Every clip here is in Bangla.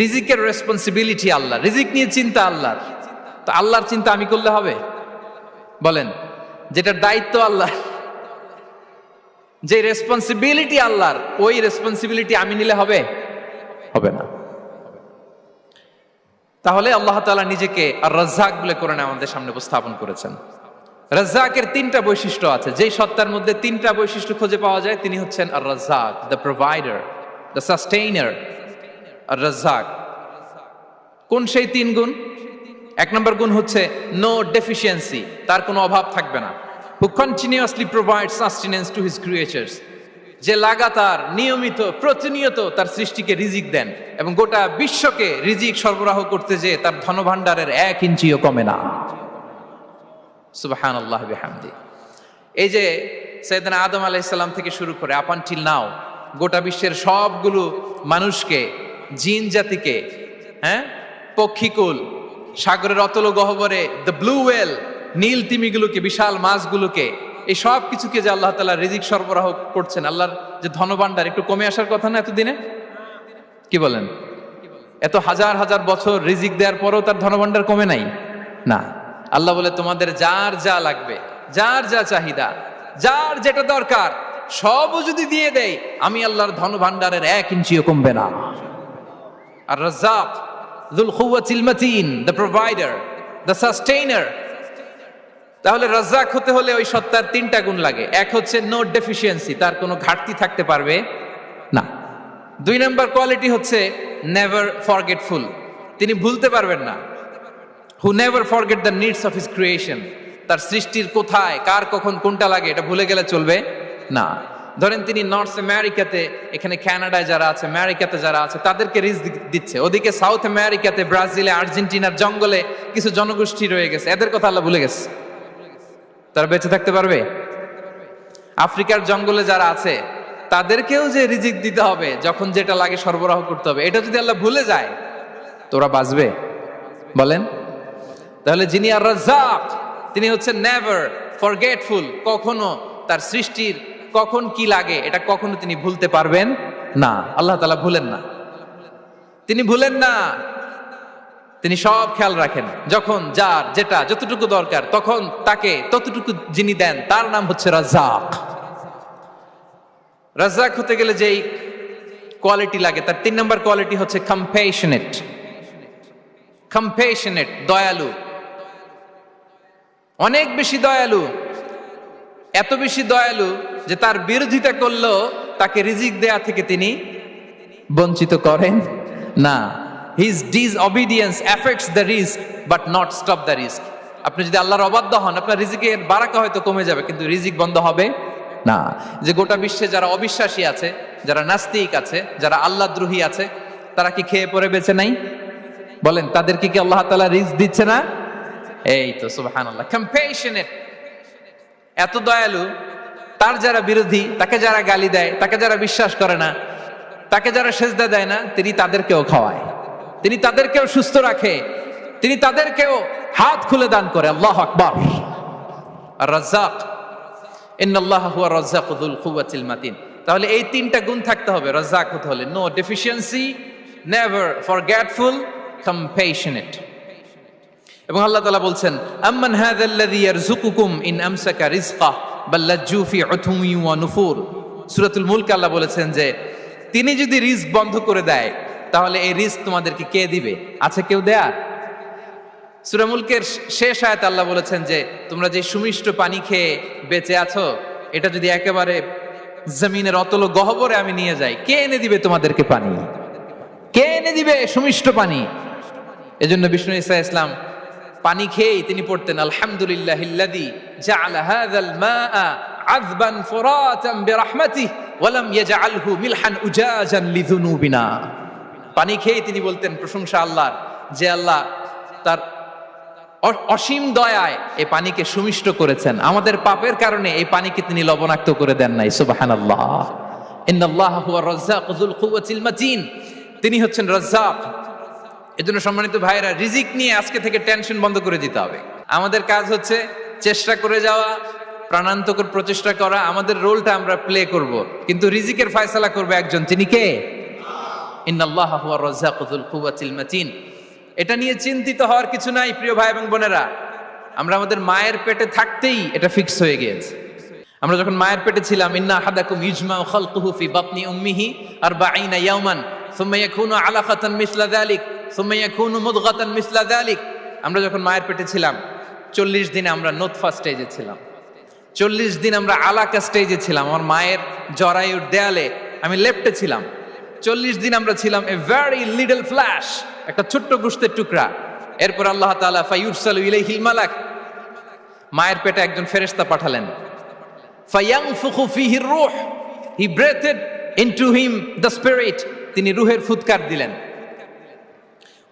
রিজিকের রেসপন্সিবিলিটি আল্লাহ, রিজিক নিয়ে চিন্তা আল্লাহর। তো আল্লাহর চিন্তা আমি করলে হবে? বলেন, যেটার দায়িত্ব আল্লাহ, যে রেসপন্সিবিলিটি আল্লাহর, ওই রেসপন্সিবিলিটি আমি নিলে হবে? হবে না। তাহলে আল্লাহ তাআলা নিজেকে আর রাজ্জাক বলে কোরআনে আমাদের সামনে উপস্থাপন করেছেন। রাজ্জাকের তিনটা বৈশিষ্ট্য আছে, যেই সত্তার মধ্যে তিনটা বৈশিষ্ট্য খুঁজে পাওয়া যায় তিনি হচ্ছেন আর রাজ্জাক, দ্য প্রোভাইডার, দ্য সাস্টেইনার। আর রাজ্জাক কোন সেই তিন গুণ? এক নম্বর গুণ হচ্ছে নো ডেফিসিয়েন্সি, তার কোনো অভাব থাকবে না। হু continuously provide sustenance to his creatures, যে লাগাতার নিয়মিত প্রতিনিয়ত তার সৃষ্টিকে রিজিক দেন এবং গোটা বিশ্বকে রিজিক সরবরাহ করতে যে তার ধনভাণ্ডারের 1 ইঞ্চিও কমে না। সুবহানাল্লাহ বিহামদি। এই যে সাইয়েদনা আদম আলাইহিস সালাম থেকে শুরু করে আপ আনটিল নাও গোটা বিশ্বের সবগুলো মানুষকে, জিন জাতিকে, পক্ষীকুল, সাগরের অতল গহ্বরে দ্য ব্লু ওয়েল, নীল তিমিগুলোকে, বিশাল মাছগুলোকে, এই সব কিছুকে যে আল্লাহ তাআলা রিজিক সরবরাহ করছেন, আল্লাহর যে ধনভাণ্ডার একটু কমে আসার কথা না এতদিনে? কি বলেন? এত হাজার হাজার বছর রিজিক দেওয়ার পরেও তার ধনভাণ্ডার কমে নাই না। আল্লাহ বলে তোমাদের যার যা লাগবে, যার যা চাহিদা, যার যেটা দরকার সবও যদি দিয়ে দেই, আমি আল্লাহর ধনভাণ্ডারের 1 ইঞ্চিও কমবে না। আর Razzak যুল কুওয়াতিল মাতিন, the provider, the sustainer. তাহলে রাজ্জাক হতে হলে ওই সত্তার তিনটা গুণ লাগে। এক হচ্ছে নো ডেফিসিয়েন্সি, তার কোনো ঘাটতি থাকতে পারবে না। 2 নম্বর কোয়ালিটি হচ্ছে নেভার ফরগেটফুল, তিনি ভুলতে পারবেন না। Who never forget the needs of his creation, তার সৃষ্টির কোথায় কার কখন কোনটা লাগে এটা ভুলে গেলে চলবে না। ধরেন তিনি নর্থ আমেরিকাতে, এখানে কানাডায় যারা আছে, আমেরিকাতে যারা আছে, তাদেরকে রিজিক দিচ্ছে। ওদিকে সাউথ আমেরিকাতে, ব্রাজিলে, আর্জেন্টিনার জঙ্গলে কিছু জনগোষ্ঠী রয়ে গেছে, এদের কথা আল্লাহ ভুলে গেছে। তারা বেঁচে থাকতে পারবে? আফ্রিকার জঙ্গলে যারা আছে তাদেরকেও যে রিজিক দিতে হবে, যখন যেটা লাগে সরবরাহ করতে হবে, এটা যদি আল্লাহ ভুলে যায় তোরা বাঁচবে? বলেন। তাহলে যিনি আর রাজ্জাক তিনি হচ্ছেন নেভার ফরগেটফুল, কখনো তার সৃষ্টির কখন কি লাগে এটা কখনো তিনি ভুলতে পারবেন না। আল্লাহ তাআলা ভুলেন না, তিনি ভুলেন না, তিনি সব খেয়াল রাখেন। যখন যার যেটা যতটুকু দরকার তখন তাকে ততটুকু যিনি দেন তার নাম হচ্ছে রাজ্জাক। রাজ্জাক হতে গেলে যেই কোয়ালিটি লাগে তার 3 নম্বর কোয়ালিটি হচ্ছে কম্প্যাশনেট। কম্প্যাশনেট, দয়ালু, অনেক বেশি দয়ালু। এত বেশি দয়ালু যে তার বিরোধিতা করলেও তাকে রিজিক দেয়া থেকে তিনি বঞ্চিত করেন না। His disobedience affects the risk but not stop the risk. আপনি যদি আল্লাহর অবাধ্য হন, আপনার রিজিকের বারাকা হয়তো কমে যাবে কিন্তু রিজিক বন্ধ হবে না। যে গোটা বিশ্বে যারা অবিশ্বাসী আছে, যারা নাস্তিক আছে, যারা আল্লাহদ্রোহী আছে, তারা কি খেয়ে পরে বেঁচে নাই? বলেন, তাদেরকে কি আল্লাহ তাআলা রিজিক দিচ্ছে না? এই তো সুবহানাল্লাহ। কম্প্যাশনেট, এত দয়ালু, তার যারা বিরোধী, তাকে যারা গালি দেয়, তাকে যারা বিশ্বাস করে না, তাকে যারা সেজদা দেয় না, তিনি তাদেরকেও খাওয়ায়, তিনি তাদেরকেও সুস্থ রাখে, তিনি তাদেরকেও হাত খুলে দান করে। আল্লাহু আকবার। আর রাজ্জাক, ইন্নাল্লাহা হুয়া রাজ্জাকু যুল কুওয়াতিল মাতিন। তাহলে এই তিনটা গুণ থাকতে হবে রাজ্জাক হতে হলে: no deficiency, never forgetful, compassionate. এবং আল্লাহ তাআলা বলছেন, আম্মান হাযাল্লাযী ইয়ারযুকুকুম ইন আমসাকা রিজকাহ বাল লাজ্জু ফি উতুমিন ওয়া নুফুর। সূরাতুল মুলক আল্লাহ বলেছেন যে তিনি যদি রিজক বন্ধ করে দেয় তাহলে এই রিজক তোমাদেরকে কে দিবে? আছে কেউ দেয়ার? সূরা মুলকের শেষ আয়াতে আল্লাহ বলেছেন যে তোমরা যে সুমিষ্ট পানি খেয়ে বেঁচে আছো, এটা যদি একেবারে জমিনের অতল গহ্বরে আমি নিয়ে যাই, কে এনে দিবে তোমাদেরকে পানি? কে এনে দিবে সুমিষ্ট পানি? এজন্য বিষ্ণু ঈসা ইসলাম পানি খেয়েই তিনি পড়তেন, আলহামদুলিল্লাহিল্লাযী জাআলা হাযাল মাআ আযবান ফুরাতান বিরাহমাতিহি ওয়া লাম ইয়াজআলহু মিলহান উজাজান লিযুনুবিনা। পানি খেয়েই তিনি বলতেন প্রশংসা আল্লাহর, যে আল্লাহ তার অসীম দয়ায় এই পানিকে সুমিষ্ট করেছেন, আমাদের পাপের কারণে এই পানিকে তিনি লবণাক্ত করে দেন নাই। সুবহানাল্লাহ। ইন্নাল্লাহা হুয়া রাজ্জাকু যুল কুওয়াতিল মাতিন, তিনি হচ্ছেন রাজ্জাক। এজন্য সম্মানিত ভাইরা, রিজিক নিয়ে আজকে থেকে টেনশন বন্ধ করে দিতে হবে। আমাদের কাজ হচ্ছে চেষ্টা করে যাওয়া, প্রাণান্তকর প্রচেষ্টা করা, আমাদের রোলটা আমরা প্লে করব, কিন্তু রিজিকের ফয়সালা করবে একজন। তিনি কে? ইন্নাল্লাহা হুয়ার রাজ্জাকু যুল কুওয়াতিল মাতিন। এটা নিয়ে চিন্তিত হওয়ার কিছু নাই প্রিয় ভাই এবং বোনেরা। আমরা আমাদের মায়ের পেটে থাকতেই এটা ফিক্স হয়ে গিয়েছে। আমরা যখন মায়ের পেটে ছিলাম, ইন্না আহাদাকুম ইজমাউ খালকুহু ফি বাতনি উম্মিহি 40 ইয়াওমান সুম্মা ইয়াকুনু আলাকাতান মিসলা যালিক সুম্মা ইয়াকুনু মুদগাতান মিসলা যালিক। আমরা যখন মায়ের পেটে ছিলাম 40 দিন আমরা নুতফা স্টেজে ছিলাম, 40 দিন আমরা আলাকা স্টেজে ছিলাম। আমার মায়ের জরায়ুর দেয়ালে আমি লেপ্টে ছিলাম। 40 দিন আমরা ছিলাম এ ভেরি লিটল ফ্ল্যাশ, একটা ছোট্ট গোশতের টুকরা। এরপর আল্লাহ তাআলা ফায়ুরসালু ইলাইহিল মালাক, মায়ের পেটে একজন ফেরেশতা পাঠালেন। ফায়ানফুখু ফিহির রূহ, he breathed into him the spirit, তিনি রূহের ফুৎকার দিলেন।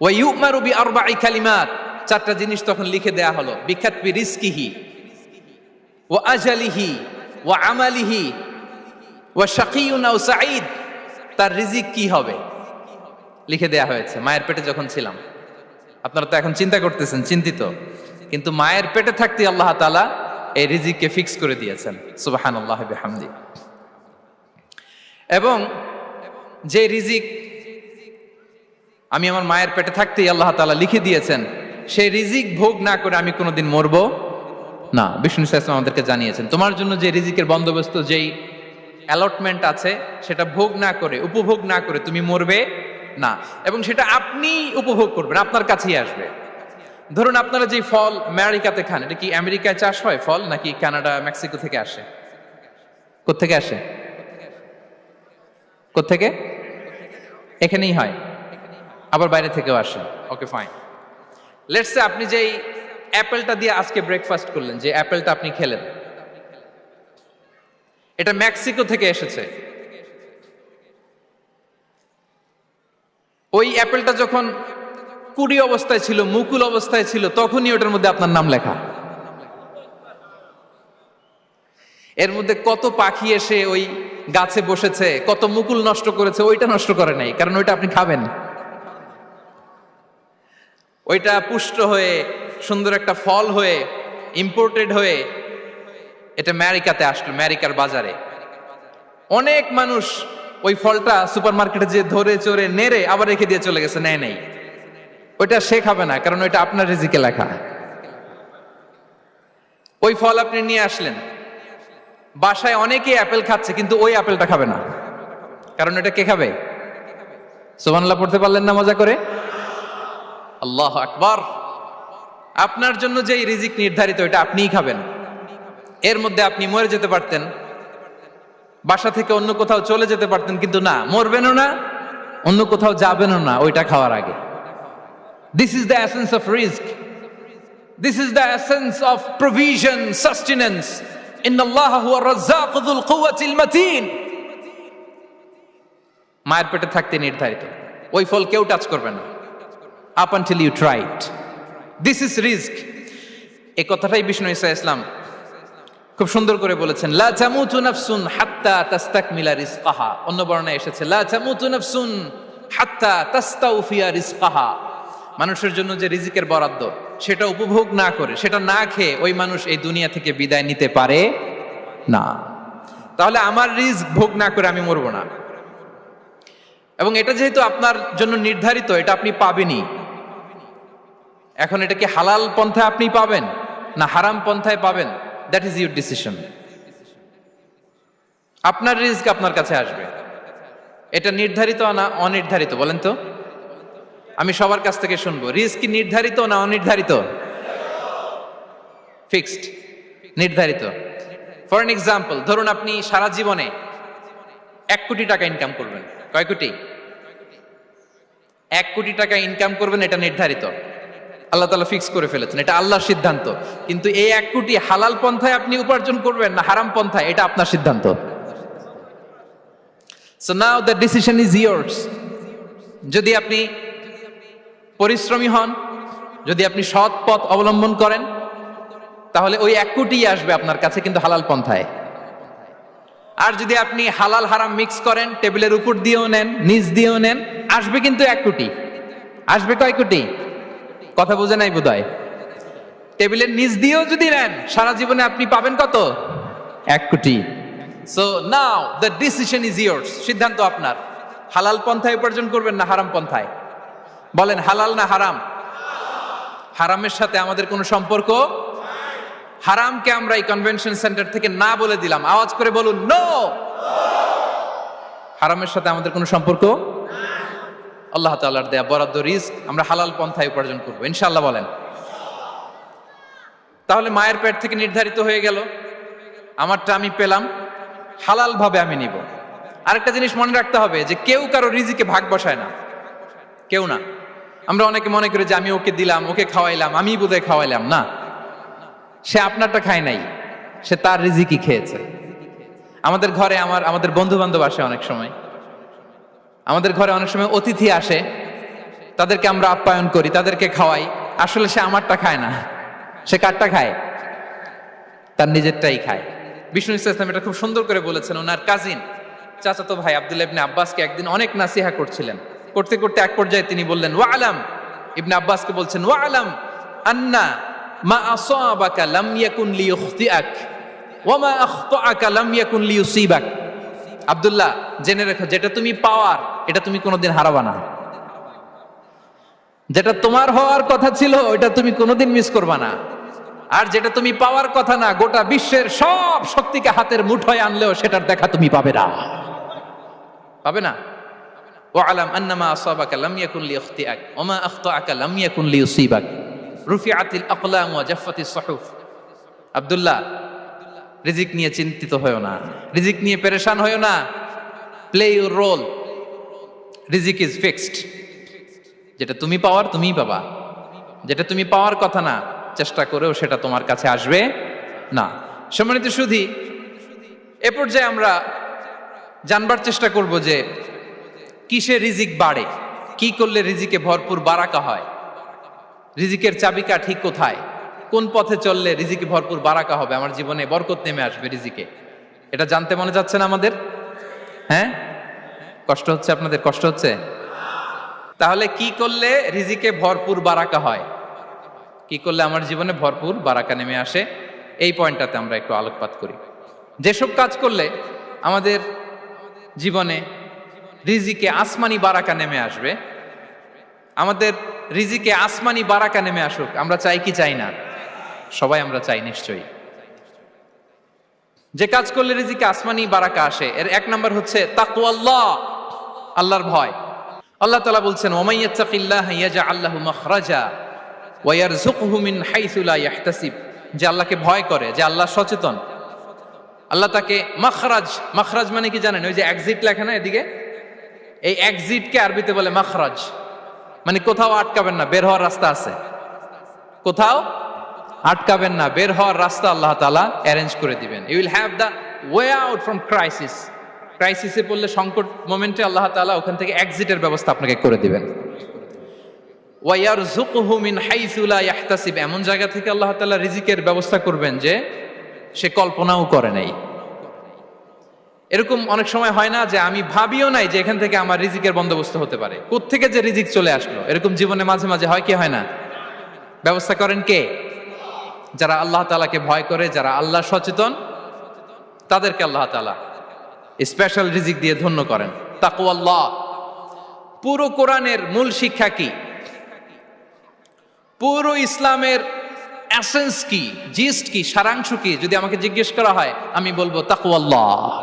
ওয়া ইউমারু বিআরবা'i কালিমাত, 4টা জিনিস তখন লিখে দেয়া হলো। বিকাতবি রিজকিহি ওয়া আজালিহি ওয়া আমালিহি ওয়া শাকিয়ুন আও সাঈদ, তার রিজিক কি হবে লিখে দেয়া হয়েছে মায়ের পেটে যখন ছিলাম। আপনারা তো এখন চিন্তা করতেছেন, চিন্তিত, কিন্তু মায়ের পেটে থাকতে আল্লাহ তাআলা এই রিজিককে ফিক্স করে দিয়েছেন। সুবহানাল্লাহ বিহামদি। এবং যে রিজিক আমি আমার মায়ের পেটে থাকতেই আল্লাহ তাআলা লিখে দিয়েছেন, সেই রিজিক ভোগ না করে আমি কোনোদিন মরবো না। বিষ্ণু ইসলাম আমাদেরকে জানিয়েছেন, তোমার জন্য যে রিজিকের বন্দোবস্ত, যেই অ্যালটমেন্ট আছে, সেটা ভোগ না করে, উপভোগ না করে তুমি মরবে না। এবং সেটা আপনি উপভোগ করবেন, আপনার কাছেই আসবে। ধরুন আপনারা যে ফল আমেরিকাতে খান, এটা কি আমেরিকায় চাষ হয় ফল, নাকি কানাডা মেক্সিকো থেকে আসে? কোত্থেকে আসে? কোত্থেকে? এখানেই হয়, আবার বাইরে থেকেও আসে। Okay fine. লেটস সে আপনি যেই অ্যাপেলটা দিয়ে আজকে ব্রেকফাস্ট করলেন, যে অ্যাপেলটা আপনি খেলেন, এটা মেক্সিকো থেকে এসেছে। ওই অ্যাপেলটা যখন কুড়ি অবস্থায় ছিল, মুকুল অবস্থায় ছিল, তখনই ওটার মধ্যে আপনার নাম লেখা। এর মধ্যে কত পাখি এসে ওই গাছে বসেছে, কত মুকুল নষ্ট করেছে, ওইটা নষ্ট করে নাই, কারণ ওইটা আপনি খাবেন। ওইটা পুষ্ট হয়ে সুন্দর একটা ফল হয়ে ইম্পোর্টেড হয়ে এটা আমেরিকাতে আসলো, আমেরিকার বাজারে। অনেক মানুষ ওই ফলটা সুপার মার্কেটে যে ধরে চড়ে নেড়ে আবার রেখে দিয়ে চলে গেছে, নেয় নেই। ওইটা সে খাবে না, কারণ ওইটা আপনার রিজিকে লেখা। ওই ফল আপনি নিয়ে আসলেন, বাসায় অনেকেই অ্যাপেল খাচ্ছে, কিন্তু ওই অ্যাপেলটা খাবে না, কারণ এটা কে খাবে? সুবহানাল্লাহ পড়তে পারলেন না মজা করে? আল্লাহু আকবার। আপনার জন্য যে রিজিক নির্ধারিত, এটা আপনিই খাবেন। এর মধ্যে আপনি মরে যেতে পারতেন, বাসা থেকে অন্য কোথাও চলে যেতে পারতেন, কিন্তু না, মরবেনও না, অন্য কোথাও যাবেনও না ওইটা খাওয়ার আগে। This is the essence of risk, this is the essence of provision, sustenance. ইন্নাল্লাহা হুয়ার রাজ্জাকু যুল কুওয়াতিল মাতিন। মায়ের পেটে থাকতে নির্ধারিত, ওই ফল কেউ টাচ করবে না up until you try it. This is risk. এই কথাটাই বিষ্ণু ঈসা ইসলাম খুব সুন্দর করে বলেছেন, লা তামুতু নাফসুন হাত্তা তাস্তাকমিলা রিজকাহা। অন্য বর্ণনায় এসেছে লা তামুতু নাফসুন হাত্তা তাস্তাউফিয়া রিজকাহা। মানুষের জন্য যে রিজিকের বরাদ্দ, সেটা উপভোগ না করে, সেটা না খেয়ে ওই মানুষ এই দুনিয়া থেকে বিদায় নিতে পারে না। তাহলে আমার রিস্ক ভোগ না করে আমি মরবো না। এবং এটা যেহেতু আপনার জন্য নির্ধারিত, এটা আপনি পাবেনই। এখন এটা কি হালাল পন্থায় আপনি পাবেন না হারাম পন্থায় পাবেন, দ্যাট ইজ ইউর ডিসিশন। আপনার রিস্ক আপনার কাছে আসবে। এটা নির্ধারিত না অনির্ধারিত বলেন তো? আমি সবার কাছ থেকে শুনবো, রিস্ক কি নির্ধারিত না অনির্ধারিত? ফিক্সড, নির্ধারিত। ফর এন এক্সাম্পল, ধরুন আপনি সারা জীবনে 1 কোটি টাকা ইনকাম করবেন। কয় কোটি? 1 কোটি টাকা ইনকাম করবেন, এটা নির্ধারিত, আল্লাহ তাআলা ফিক্স করে ফেলেছেন, এটা আল্লাহর সিদ্ধান্ত। কিন্তু এই 1 কোটি হালাল পন্থায় আপনি উপার্জন করবেন না হারাম পন্থায়, এটা আপনার সিদ্ধান্ত। So now the decision is years. যদি আপনি পরিশ্রমী হন, যদি আপনি সৎ পথ অবলম্বন করেন, তাহলে ওই 1 কোটি আসবে আপনার কাছে, কিন্তু হালাল পন্থায়। আর যদি আপনি হালাল হারাম মিক্স করেন, টেবিলের উপর দিয়েও নেন, নিচ দিয়েও নেন, আসবে কিন্তু 1 কোটি। আসবে কয় কোটি? কথা বোঝে নাই বোধহয়। টেবিলের নিচ দিয়েও যদি নেন, সারা জীবনে আপনি পাবেন কত? 1 কোটি। So now the decision is years. সিদ্ধান্ত আপনার। হালাল পন্থায় উপার্জন করবেন না হারাম পন্থায়? বলেন হালাল না হারাম? হারামের সাথে আমাদের কোনো সম্পর্ক? হারামকে আমরা এই কনভেনশন সেন্টার থেকে না বলে দিলাম, আওয়াজ করে বলুন নো। হারামের সাথে আমাদের কোনো সম্পর্ক? আল্লাহ তাআলার দেয়া বরাদ্দ রিস্ক আমরা হালাল পন্থায় উপার্জন করবো ইনশাআল্লাহ। বলেন। তাহলে মায়ের পেট থেকে নির্ধারিত হয়ে গেল, আমারটা আমি পেলাম, হালাল ভাবে আমি নিব। আরেকটা জিনিস মনে রাখতে হবে যে কেউ কারো রিজিকে ভাগ বসায় না, কেউ না। আমরা অনেকে মনে করি যে আমি ওকে দিলাম, ওকে খাওয়াইলাম, আমি বোধহয় খাওয়াইলাম। না, সে আপনারটা খায় নাই, সে তার রিজিকই খেয়েছে। আমাদের ঘরে আমাদের বন্ধু বান্ধব আসে অনেক সময়, আমাদের ঘরে অনেক সময় অতিথি আসে, তাদেরকে আমরা আপ্যায়ন করি, তাদেরকে খাওয়াই। আসলে সে আমারটা খায় না, সে কারটা খায়? তার নিজেরটাই খায়। বিষ্ণু ইসলাম এটা খুব সুন্দর করে বলেছেন। ওনার কাজিন চাচাতো ভাই আব্দুল্লাহ ইবনে আব্বাসকে একদিন অনেক নাসিহা করছিলেন। করতে করতে এক পর্যায়ে তিনি বললেন, ওয়া আলাম, ইবনে আব্বাসকে বলছেন, ওয়া আলাম আন্না মা আসাবাকা লাম ইয়াকুন লিইখতিআক ওয়া মা আখতাআকা লাম ইয়াকুন লিইউসিবাক। আব্দুল্লাহ, জেনে রেখো, যেটা তুমি পাওয়ার এটা তুমি কোনোদিন হারাবা না। যেটা তোমার হওয়ার কথা ছিল ওটা তুমি কোনোদিন মিস করবা না। আর যেটা তুমি পাওয়ার কথা না, গোটা বিশ্বের সব শক্তিকে হাতের মুঠোয় আনলেও সেটার দেখা তুমি পাবে না, পাবে না। ওয়া আলাম আন্নামা আসাবাকা লাম ইয়াকুন লিইখতিআক ওয়া মা আখতাআকা লাম ইয়াকুন লিইউসিবাক রুফিআতিল আকলাম ওয়া জাফফাতিস সুহুফ। আব্দুল্লাহ, রিজিক নিয়ে চিন্তিত হয়ো না, রিজিক নিয়ে পেরেশান হয়ো না। প্লে ইউর রোল, রিজিক ইজ ফিক্সড। যেটা তুমি পাওয়ার তুমিই পাবা, যেটা তুমি পাওয়ার কথা না, চেষ্টা করেও সেটা তোমার কাছে আসবে না। সম্মানিত সুধী, এ পর্যায়ে আমরা জানবার চেষ্টা করব যে কিসে রিজিক বাড়ে, কি করলে রিজিকে ভরপুর বারাকা হয়, রিজিকের চাবিকা ঠিক কোথায়, কোন পথে চললে রিজিকে ভরপুর বারাকা হবে, আমার জীবনে বরকত নেমে আসবে রিজিকে। এটা জানতে মনে যাচ্ছে না আমাদের? হ্যাঁ, কষ্ট হচ্ছে আপনাদের? কষ্ট হচ্ছে? তাহলে কি করলে রিজিকে ভরপুর বারাকা হয়, কি করলে আমার জীবনে ভরপুর বারাকা নেমে আসে, এই পয়েন্টটাতে আমরা একটু আলোকপাত করি। যেসব কাজ করলে আমাদের জীবনে রিজিকে আসমানি বারাকা নেমে আসবে, আমাদের রিজিকে আসমানি বারাকা নেমে আসুক, আমরা চাই কি চাই না? সবাই আমরা চাই নিশ্চয়ই। যে কাজ করলে রিজিকে আসমানি বারাকা আসে, এর এক নাম্বার হচ্ছে তাকওয়াল্লাহ, আল্লাহর ভয়। আল্লাহ তাআলা বলছেন, ওয়া ইয়াত্তাকিল্লাহা ইয়াজআল লাহু মাখরাজা ওয়া ইয়ারযুকহু মিন হাইসু লা ইয়াহতাসিব। যে আল্লাহকে ভয় করে, যে আল্লাহ সচেতন, আল্লাহ তাকে মাখরাজ, মাখরাজ মানে কি জানেন? ওই যে এক্সিট লেখা না এদিকে, এই এক্সিটকে আরবিতে বলে মাখরাজ। মানে কোথাও আটকাবেন না, বের হওয়ার রাস্তা আছে, কোথাও আটকাবেন না, বের হওয়ার রাস্তা আল্লাহ তাআলা অ্যারেঞ্জ করে দিবেন। You will have the way out from crisis. ক্রাইসিসে পড়লে, সংকট মোমেন্টে আল্লাহ তাআলা ওখান থেকে এক্সিটের ব্যবস্থা আপনাকে করে দিবেন। ওয়া ইয়ারযুকহু মিন হাইসু লা ইয়াহতাসিব, এমন জায়গা থেকে আল্লাহ তাআলা রিজিকের ব্যবস্থা করবেন যে সে কল্পনাও করে নাই। এরকম অনেক সময় হয় না যে আমি ভাবিও নাই যে এখান থেকে আমার রিজিকের বন্দোবস্ত হতে পারে, কোত্থেকে যে রিজিক চলে আসলো, এরকম জীবনে মাঝে মাঝে হয় কি হয় না? ব্যবস্থা করেন কে? যারা আল্লাহ তাআলাকে ভয় করে, যারা আল্লাহ সচেতন, তাদেরকে আল্লাহ তাআলা স্পেশাল রিজিক দিয়ে ধন্য করেন। তাকওয়াল্লাহ। পুরো কোরআনের মূল শিক্ষা কি? পুরো ইসলামের এসেন্স কি, জিস্ট কি, সারাংশ কি যদি আমাকে জিজ্ঞেস করা হয়, আমি বলবো তাকওয়াল্লাহ,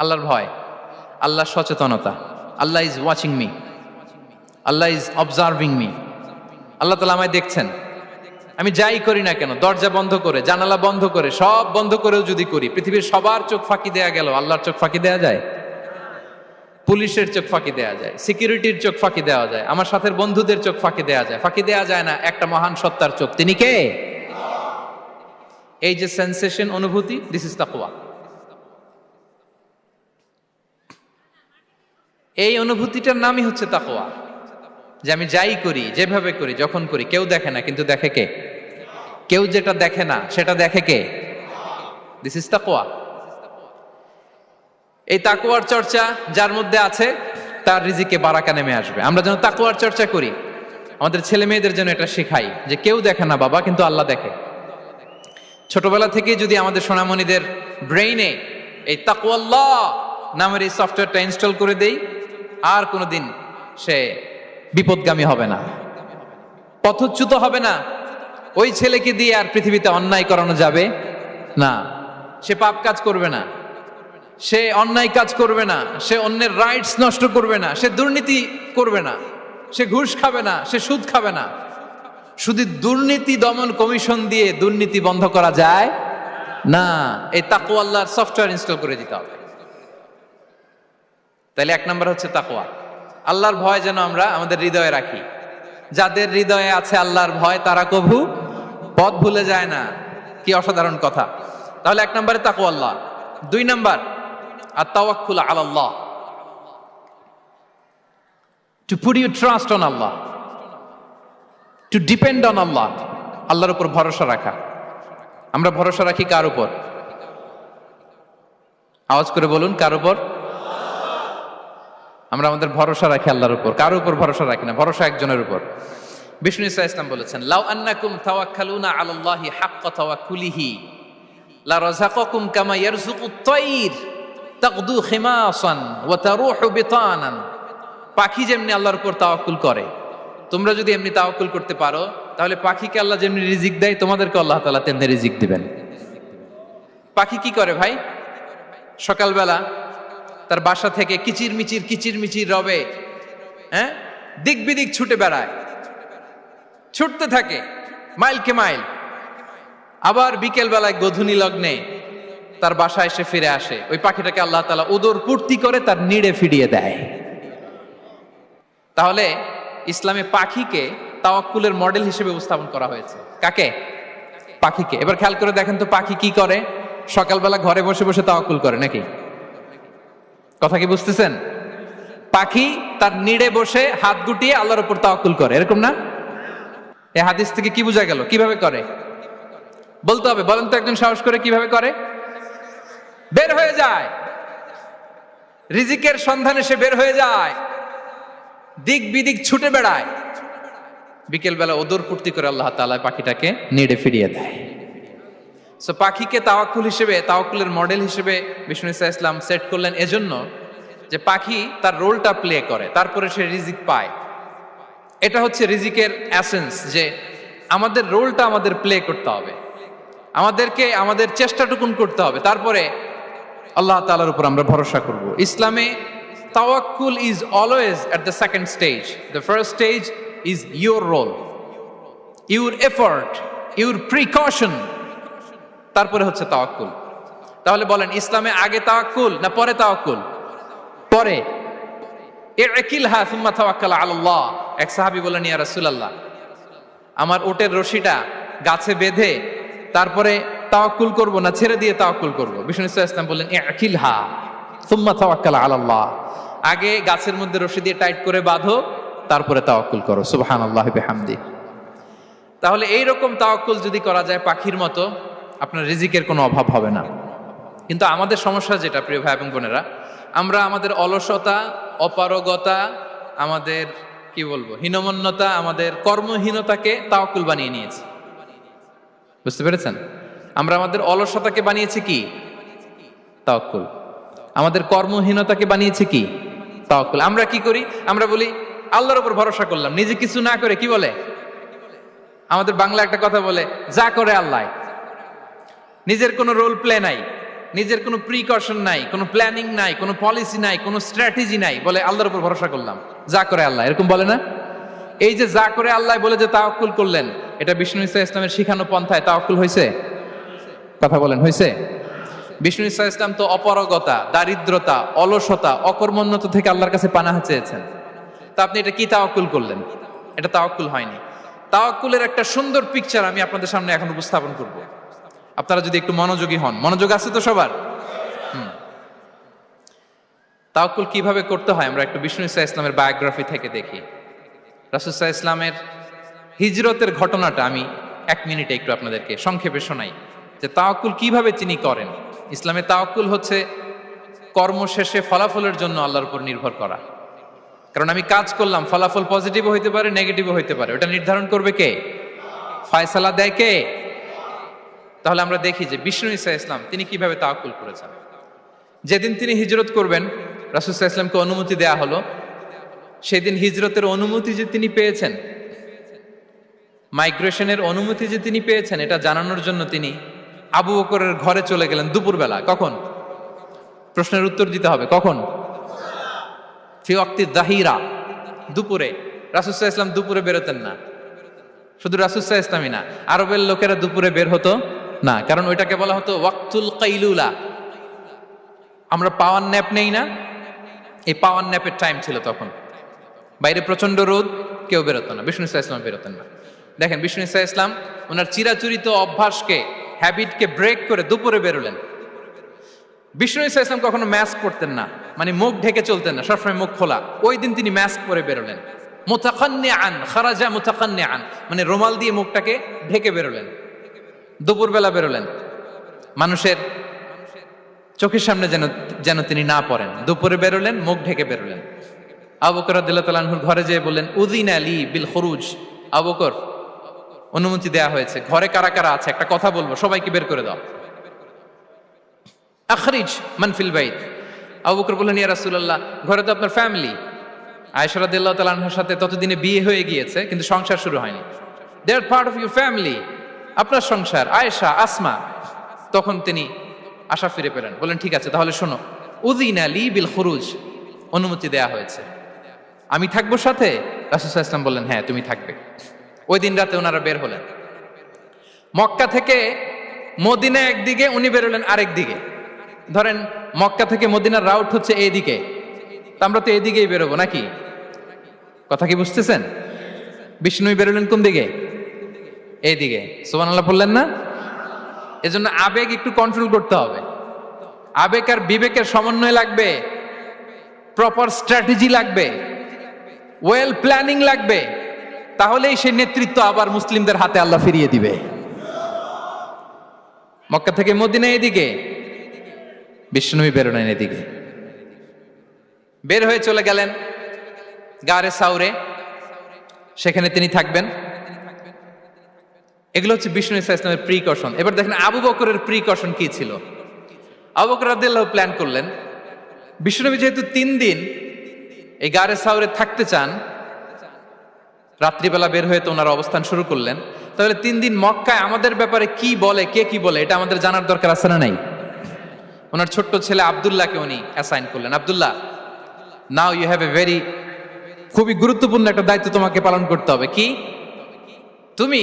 আল্লাহর ভয়, আল্লাহর সচেতনতা। আল্লাহ ইজ ওয়াচিং মি, আল্লাহ ইজ অবজার্ভিং মি। আল্লাহ তাআলা আমায় দেখছেন, আমি যাই করি না কেন, দরজা বন্ধ করে, জানালা বন্ধ করে, সব বন্ধ করেও যদি করি, পৃথিবীর সবার চোখ ফাঁকি দেয়া গেল, আল্লাহর চোখ ফাঁকি দেয়া যায়? পুলিশের চোখ ফাঁকি দেয়া যায়, সিকিউরিটির চোখ ফাঁকি দেওয়া যায়, আমার সাথের বন্ধুদের চোখ ফাঁকি দেয়া যায়, ফাঁকি দেয়া যায় না একটা মহান সত্তার চোখ। তিনি কে? এই যে সেন্সেশন, অনুভূতি, দিস ইজ তাকওয়া। এই অনুভূতিটার নামই হচ্ছে তাকওয়া। যে আমি যাই করি, যেভাবে করি, যখন করি, কেউ দেখে না, কিন্তু দেখে কে? কেউ যেটা দেখে না সেটা দেখে কে? দিস ইজ তাকওয়া। এই তাকওয়ার চর্চা যার মধ্যে আছে, তার রিজিকে বারাকা নেমে আসবে। আমরা যেন তাকওয়ার চর্চা করি, আমাদের ছেলে মেয়েদের জন্য এটা শেখাই যে কেউ দেখে না বাবা, কিন্তু আল্লাহ দেখে। ছোটবেলা থেকে যদি আমাদের সোনামণিদের ব্রেইনে এই তাকওয়াল্লাহ নামের এই সফটওয়্যারটা ইনস্টল করে দেই, আর কোনোদিন সে বিপদগামী হবে না, পথচ্যুত হবে না। ওই ছেলেকে দিয়ে আর পৃথিবীতে অন্যায় করানো যাবে না। সে পাপ কাজ করবে না, সে অন্যায় কাজ করবে না, সে অন্যের রাইটস নষ্ট করবে না, সে দুর্নীতি করবে না, সে ঘুষ খাবে না, সে সুদ খাবে না। শুধু দুর্নীতি দমন কমিশন দিয়ে দুর্নীতি বন্ধ করা যায় না। এই তাকওয়া আল্লাহর সফটওয়্যার ইনস্টল করে দিতে হবে। তাহলে এক নাম্বার হচ্ছে তাকওয়া। আল্লাহর ভয় যেন আমরা আমাদের হৃদয়ে রাখি। যাদের হৃদয়ে আছে আল্লাহর ভয় তারা কভু পথ ভুলে যায় না। কি অসাধারণ কথা। তাহলে এক নম্বরে তাকওয়া আল্লাহ। দুই নাম্বার আত-তাওয়াক্কুল আলাল্লাহ, to put your trust on আল্লাহ, টু ডিপেন্ড অন আল্লাহ। আল্লাহর উপর ভরসা রাখা। আমরা ভরসা রাখি কার উপর? আওয়াজ করে বলুন, কার উপর? আমরা আমাদের ভরসা রাখি আল্লাহর উপর, কার উপর ভরসা রাখি না। ভরসা একজনের উপর। বিষ্ণু ইসা ইসলাম বলেছেন, লাউ আন্নাকুম তাওয়াক্কালুনা আলাল্লাহি হাক্কা তাওয়াক্কুলিহি লা রাযাকাকুম কামা ইয়ারযুকুত তায়র তাগদু খিমাসান ওয়া তারুহু বিতানান। পাখি যেমনি আল্লাহর উপর তাওয়াক্কুল করে, তোমরা যদি এমনি তাওয়াক্কুল করতে পারো তাহলে পাখিকে আল্লাহ যেমনি রিজিক দেয় তোমাদেরকে আল্লাহ তাআলা তেমনি রিজিক দিবেন। পাখি কি করে ভাই? সকালবেলা তার বাসা থেকে কিচির মিচির রবে, দিক বিদিক ছুটে বেড়ায়, ছুটতে থাকে মাইলকে মাইল। আবার বিকেল বেলায় গোধূলি লগ্নে তার বাসায় এসে ফিরে আসে। ওই পাখিটাকে আল্লাহ তাআলা উদর পূর্তি করে তার নিড়ে ফিরিয়ে দেয়। তাহলে ইসলামে পাখিকে তাওয়াক্কুলের মডেল হিসেবে উপস্থাপন করা হয়েছে। কাকে? পাখিকে। এবার খেয়াল করে দেখেন তো পাখি কি করে? সকালবেলা ঘরে বসে বসে তাওয়াক্কুল করে নাকি? কথা কি বুঝতেছেন? পাখি তার নিড়ে বসে হাত গুটিয়ে আল্লাহর উপর তাওয়াক্কুল করে, এরকম না? এই হাদিস থেকে কি বোঝা গেল? কিভাবে করে বলতে হবে, বলেন তো একজন সাহস করে। কিভাবে করে? বের হয়ে যায়, রিজিকের সন্ধানে সে বের হয়ে যায়, দিক বিদিক ছুটে বেড়ায়। বিকেল বেলা ওদর পূর্তি করে আল্লাহ তাআলা পাখিটাকে নিড়ে ফিরিয়ে দেয়। সো পাখিকে তাওয়াক্কুল হিসেবে, তাওয়াক্কুলের মডেল হিসেবে বিষ্ণু ইসা ইসলাম সেট করলেন এজন্য যে পাখি তার রোলটা প্লে করে, তারপরে সে রিজিক পায়। এটা হচ্ছে রিজিকের এসেন্স, যে আমাদের রোলটা আমাদের প্লে করতে হবে, আমাদেরকে আমাদের চেষ্টাটুকুন করতে হবে, তারপরে আল্লাহ তাআলার উপর আমরা ভরসা করব। ইসলামে তাওয়াক্কুল is always at the second stage. The first stage is your role, your effort, your precaution, তারপরে হচ্ছে তাওয়াক্কুল। তাহলে বলেন, ইসলামে আগে তাওয়াক্কুল না পরে তাওয়াক্কুল? পরে। ইকিলহা সুম্মা তাওয়াক্কাল আলাল্লাহ। এক সাহাবী বলেন, ইয়া রাসূলুল্লাহ, আমার ওটের রশিটা গাছে বেঁধে তারপরে তাওয়াক্কুল করব না ছেড়ে দিয়ে তাওয়াক্কুল করব? বিষ্ণু সাল্লাল্লাহু আলাইহি ওয়াসাল্লাম বললেন, ইকিলহা সুম্মা তাওয়াক্কাল আলাল্লাহ। আগে গাছের মধ্যে রশি দিয়ে টাইট করে বাঁধো, তারপরে তাওয়াক্কুল করো। সুবহানাল্লাহি বিহামদি। তাহলে এই রকম তাওয়াক্কুল যদি করা যায় পাখির মতো, আপনার রিজিকের কোনো অভাব হবে না। কিন্তু আমাদের সমস্যা যেটা, প্রিয় ভাই এবং বোনেরা, আমরা আমাদের অলসতা, অপারগতা, আমাদের কি বলবো হীনমন্যতা, আমাদের কর্মহীনতাকে তাওয়াক্কুল বানিয়ে নিয়েছি। বুঝতে পেরেছেন? আমরা আমাদের অলসতাকে বানিয়েছি কি? তাওয়াক্কুল। আমাদের কর্মহীনতাকে বানিয়েছি কি? তাওয়াক্কুল। আমরা কি করি? আমরা বলি আল্লাহর উপর ভরসা করলাম, নিজে কিছু না করে। কি বলে? আমাদের বাংলা একটা কথা বলে, যা করে আল্লাহ। নিজের কোনো রোল প্লে নাই, নিজের কোনো প্রিকশন নাই, কোনো প্ল্যানিং নাই, কোনো পলিসি নাই, কোনো স্ট্র্যাটেজি নাই, বলে আল্লাহর উপর ভরসা করলাম, যা করে আল্লাহ। এরকম বলে না? এই যে যা করে আল্লাহ বলে যে তাওয়াক্কুল করলেন, এটা বিষ্ণু ইসা ইসলামের শিখানো পন্থায় তাওয়াক্কুল হয়েছে? কথা বলেন, হয়েছে? বিষ্ণু ইসা ইসলাম তো অপারগতা, দারিদ্রতা, অলসতা, অকর্মণ্যতা থেকে আল্লাহর কাছে পানাহ চেয়েছেন। তা আপনি এটা কি তাওয়াক্কুল করলেন? এটা তাওয়াক্কুল হয়নি। তাওয়াক্কুলের একটা সুন্দর পিকচার আমি আপনাদের সামনে এখন উপস্থাপন করব, আপনারা যদি একটু মনোযোগী হন। মনোযোগ আছে তো সবার? তাওয়াক্কুল কিভাবে করতে হয় আমরা একটু বিষ্ণু ইসা ইসলামের বায়োগ্রাফি থেকে দেখি। রাসূল সাল্লাল্লাহু আলাইহি ইসলামের হিজরতের ঘটনাটা আমি 1 মিনিটে একটু আপনাদেরকে সংক্ষেপে শোনাই, যে তাওয়াক্কুল কিভাবে তিনি করেন। ইসলামে তাওয়াক্কুল হচ্ছে কর্ম শেষে ফলাফলের জন্য আল্লাহর উপর নির্ভর করা। কারণ আমি কাজ করলাম, ফলাফল পজিটিভও হইতে পারে, নেগেটিভও হইতে পারে, ওটা নির্ধারণ করবে কে? ফয়সালা দেয় কে? তাহলে আমরা দেখি যে বিষ্ণু ইসা ইসলাম তিনি কিভাবে তাওয়াক্কুল করেছেন। যেদিন তিনি হিজরত করবেন, রাসূল সাল্লাল্লাহু আলাইহি ওয়াসাল্লামকে অনুমতি দেয়া হলো সেদিন হিজরতের অনুমতি যে তিনি পেয়েছেন, মাইগ্রেশনের অনুমতি যে তিনি পেয়েছেন, এটা জানানোর জন্য তিনি আবু বকরের ঘরে চলে গেলেন দুপুরবেলা। কখন? প্রশ্নের উত্তর দিতে হবে, কখন? ফি ওয়াক্তি যাহিরা, দুপুরে। রাসূল সাল্লাল্লাহু আলাইহি ওয়াসাল্লাম দুপুরে বেরোতেন না। শুধু রাসূল সাল্লাল্লাহু আলাইহি ওয়াসাল্লামই না, আরবের লোকেরা দুপুরে বের হতো না, কারণ ওইটাকে বলা হতো ওয়াক্তুল কাইলুলা। আমরা পাওয়ার ন্যাপ নেই না, এই পাওয়ার ন্যাপের টাইম ছিল তখন। বাইরে প্রচন্ড রোদ, কেউ বেরোতো না, বিষ্ণু সাল্লাল্লাহু আলাইহি ওয়াসাল্লাম বেরোতেন না। দেখেন, বিষ্ণু সাল্লাল্লাহু আলাইহি ওয়াসাল্লাম ওনার চিরাচরিত অভ্যাসকে, হ্যাবিটকে ব্রেক করে দুপুরে বেরোলেন। বিষ্ণু সাল্লাল্লাহু আলাইহি ওয়াসাল্লাম কখনো মাস্ক পরতেন না, মানে মুখ ঢেকে চলতেন না, সবসময় মুখ খোলা। ওই দিন তিনি মাস্ক পরে বেরোলেন। মুতাকান্নিআন, খারাজা মুতাকান্নিআন, মানে রুমাল দিয়ে মুখটাকে ঢেকে বেরোলেন, দুপুরবেলা বেরোলেন। মানুষের চোখের সামনে যেন তিনি না পড়েন, দুপুরে বেরোলেন, মুখ ঢেকে বেরোলেন। আবু বকর রাদিয়াল্লাহু তাআলা আনহুর ঘরে যেয়ে বললেন, উযিনা লি বিল খুরুজ। আবু বকর, অনুমতি দেয়া হয়েছে, ঘরে কারা কারা আছে একটা কথা বলবো, সবাইকে বের করে দাও। আখরিজ মান ফিল বাইত। আবু বকর বললেন, ইয়া রাসূলুল্লাহ, ঘরে তো আপনার ফ্যামিলি। আয়েশা রাদিয়াল্লাহু তাআলা আনহার সাথে ততদিনে বিয়ে হয়ে গিয়েছে, কিন্তু সংসার শুরু হয়নি। দে আর পার্ট অফ ইউর ফ্যামিলি, আপনার সংসার, আয়েশা, আসমা। তখন তিনি আশা ফিরে পেলেন, বললেন, ঠিক আছে, তাহলে শোনো, উযিনা লি বিল খুরুজ, অনুমতি দেয়া হয়েছে, আমি থাকবো সাথে? রাসূল সাল্লাল্লাহু আলাইহি ওয়াসাল্লাম বললেন, হ্যাঁ, তুমি থাকবে। ওই দিন রাতে ওনারা বের হলেন। মক্কা থেকে মদিনা একদিকে, উনি বেরোলেন আরেক দিকে। ধরেন মক্কা থেকে মদিনার রাউট হচ্ছে এইদিকে, আমরা তো এইদিকেই বেরোবো নাকি? কথা কি বুঝতেছেন? বিষ্ণু বেরোলেন কোন দিকে? এইদিকে। সুবহানাল্লাহ বললেন না? এজন্য আবেগ একটু কন্ট্রোল করতে হবে। আবেগ আর বিবেকের সমন্বয় লাগবে, প্রপার স্ট্র্যাটেজি লাগবে, ওয়েল প্ল্যানিং লাগবে, তাহলেই সেই নেতৃত্ব আবার মুসলিমদের হাতে আল্লাহ ফিরিয়ে দিবে। মক্কা থেকে মদিনা এদিকে, বিশ্বনবী বেরোলেন এদিকে। বের হয়ে চলে গেলেন গারে সাউরে, সেখানে তিনি থাকবেন। এগুলো হচ্ছে বিষ্ণু ইসলামের প্রিকশন। এবার দেখেন আবু বকরের প্রিকশন কি ছিল। আবু বকর রাদিয়াল্লাহু প্ল্যান করলেন, বিশ্বনবী যেহেতু 3 দিন এই গারে সাউরে থাকতে চান, রাত্রিবেলা বের হয়ে তো ওনার অবস্থান শুরু করলেন, তাহলে 3 দিন মক্কায় আমাদের ব্যাপারে কি বলে, কে কি বলে, এটা আমাদের জানার দরকার আছে না নাই? ওনার ছোট্ট ছেলে আব্দুল্লাহকে উনি অ্যাসাইন করলেন। Abdullah, now you have a very, খুবই গুরুত্বপূর্ণ একটা দায়িত্ব তোমাকে পালন করতে হবে। কি? তুমি